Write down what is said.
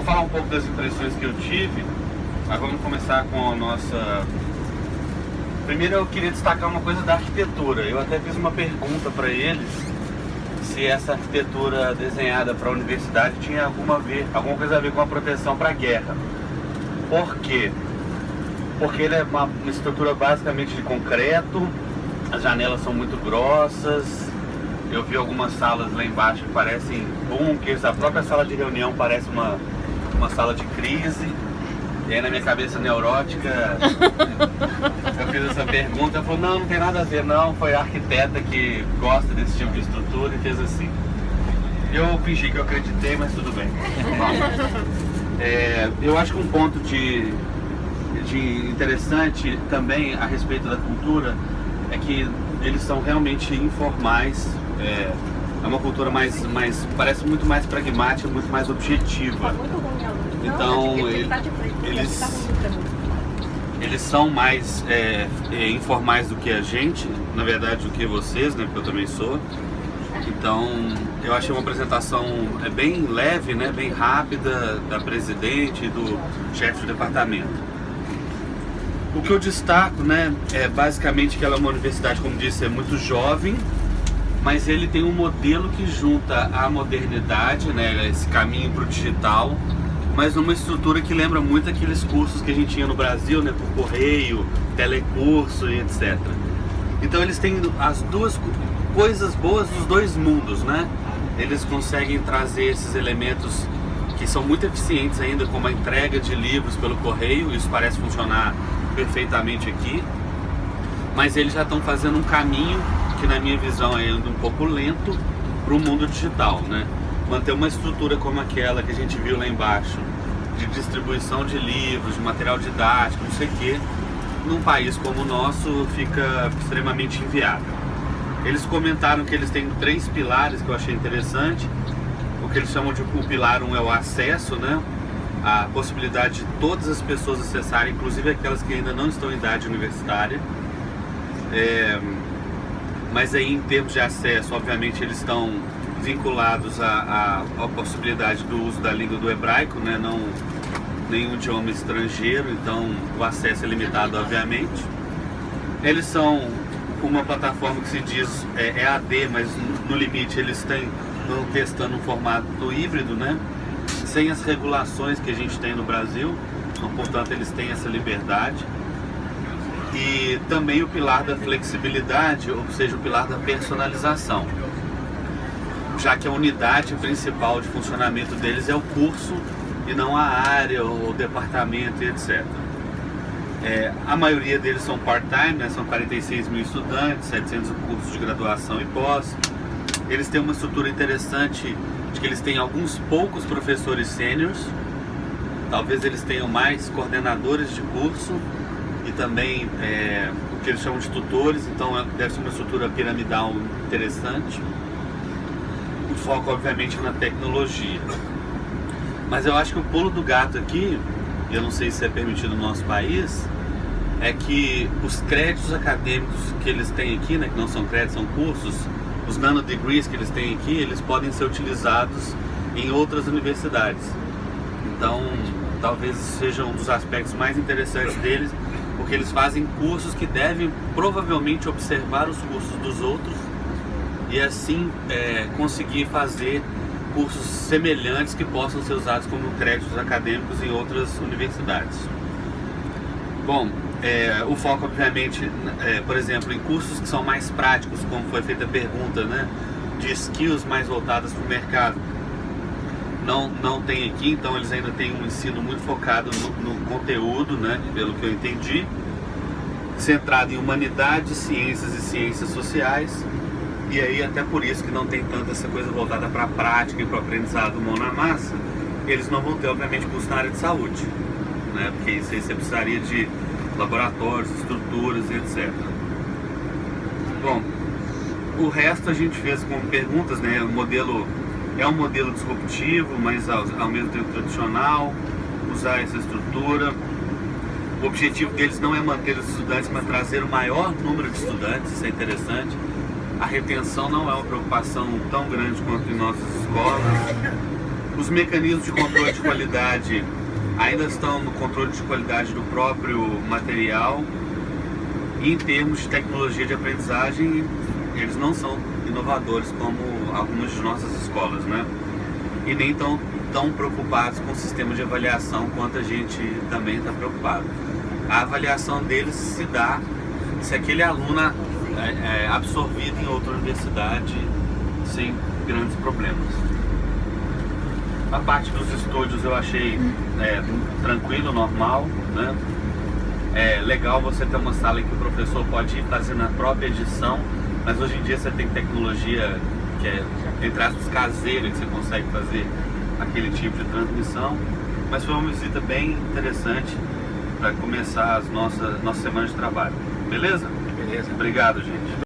falar um pouco das impressões que eu tive, mas vamos começar com a nossa... Primeiro eu queria destacar uma coisa da arquitetura. Eu até fiz uma pergunta para eles se essa arquitetura desenhada para a universidade tinha alguma coisa a ver com a proteção para a guerra. Por quê? Porque ele é uma estrutura basicamente de concreto, as janelas são muito grossas. Eu vi algumas salas lá embaixo que parecem bunkers, a própria sala de reunião parece uma sala de crise. E aí na minha cabeça neurótica, eu fiz essa pergunta, ela falou, não tem nada a ver não, foi a arquiteta que gosta desse tipo de estrutura e fez assim. Eu fingi que eu acreditei, mas tudo bem. Eu acho que um ponto de interessante também a respeito da cultura é que eles são realmente informais. É uma cultura parece muito mais pragmática, muito mais objetiva. Então eles são mais informais do que a gente, na verdade do que vocês, né? Porque eu também sou. Então eu achei uma apresentação bem leve, né? Bem rápida da presidente e do chefe do departamento. O que eu destaco, né, é basicamente que ela é uma universidade, como disse, é muito jovem, mas ele tem um modelo que junta a modernidade, né, esse caminho para o digital, mas numa estrutura que lembra muito aqueles cursos que a gente tinha no Brasil, né, por correio, telecurso e etc. Então eles têm as duas coisas boas dos dois mundos, né? Eles conseguem trazer esses elementos que são muito eficientes ainda, como a entrega de livros pelo correio, isso parece funcionar perfeitamente aqui, mas eles já estão fazendo um caminho que na minha visão é ainda um pouco lento para o mundo digital, né? Manter uma estrutura como aquela que a gente viu lá embaixo, de distribuição de livros, de material didático, não sei o que, num país como o nosso fica extremamente inviável. Eles comentaram que eles têm 3 pilares que eu achei interessante. O que eles chamam de o pilar 1 é o acesso, né? A possibilidade de todas as pessoas acessarem, inclusive aquelas que ainda não estão em idade universitária. Mas aí em termos de acesso, obviamente eles estão vinculados à possibilidade do uso da língua do hebraico, né? Não nenhum idioma estrangeiro, então o acesso é limitado, obviamente. Eles são uma plataforma que se diz EAD, mas no limite eles estão testando um formato híbrido, né? Sem as regulações que a gente tem no Brasil, então, portanto eles têm essa liberdade. E também o pilar da flexibilidade, ou seja, o pilar da personalização, já que a unidade principal de funcionamento deles é o curso e não a área, o departamento e etc. A maioria deles são part-time, né? São 46 mil estudantes, 700 cursos de graduação e pós. Eles têm uma estrutura interessante de que eles têm alguns poucos professores sêniors, talvez eles tenham mais coordenadores de curso e também o que eles chamam de tutores, então deve ser uma estrutura piramidal interessante. O foco obviamente na tecnologia. Mas eu acho que o pulo do gato aqui, e eu não sei se é permitido no nosso país, é que os créditos acadêmicos que eles têm aqui, né, que não são créditos, são cursos, os nanodegrees que eles têm aqui, eles podem ser utilizados em outras universidades. Então, talvez seja um dos aspectos mais interessantes deles, porque eles fazem cursos que devem provavelmente observar os cursos dos outros e assim conseguir fazer cursos semelhantes que possam ser usados como créditos acadêmicos em outras universidades. Bom, o foco obviamente, por exemplo, em cursos que são mais práticos, como foi feita a pergunta, né, de skills mais voltadas para o mercado, não tem aqui, então eles ainda têm um ensino muito focado no conteúdo, né, pelo que eu entendi, centrado em humanidades, ciências e ciências sociais. E aí até por isso que não tem tanta essa coisa voltada para a prática e para o aprendizado mão na massa. Eles não vão ter obviamente curso na área de saúde, né? Porque isso aí você precisaria de laboratórios, estruturas e etc. Bom, o resto a gente fez com perguntas, né? O modelo é um modelo disruptivo, mas ao mesmo tempo tradicional, usar essa estrutura. O objetivo deles não é manter os estudantes, mas trazer o maior número de estudantes, isso é interessante. A retenção não é uma preocupação tão grande quanto em nossas escolas. Os mecanismos de controle de qualidade ainda estão no controle de qualidade do próprio material. E em termos de tecnologia de aprendizagem, eles não são inovadores como algumas de nossas escolas, né? E nem tão preocupados com o sistema de avaliação quanto a gente também está preocupado. A avaliação deles se dá se aquele aluno é absorvido em outra universidade sem grandes problemas. A parte dos estúdios eu achei tranquilo, normal, né? É legal você ter uma sala em que o professor pode ir fazendo a própria edição, mas hoje em dia você tem tecnologia que é, entre aspas, caseira, que você consegue fazer aquele tipo de transmissão. Mas foi uma visita bem interessante para começar as nossas semanas de trabalho. Beleza? Beleza. Obrigado, gente.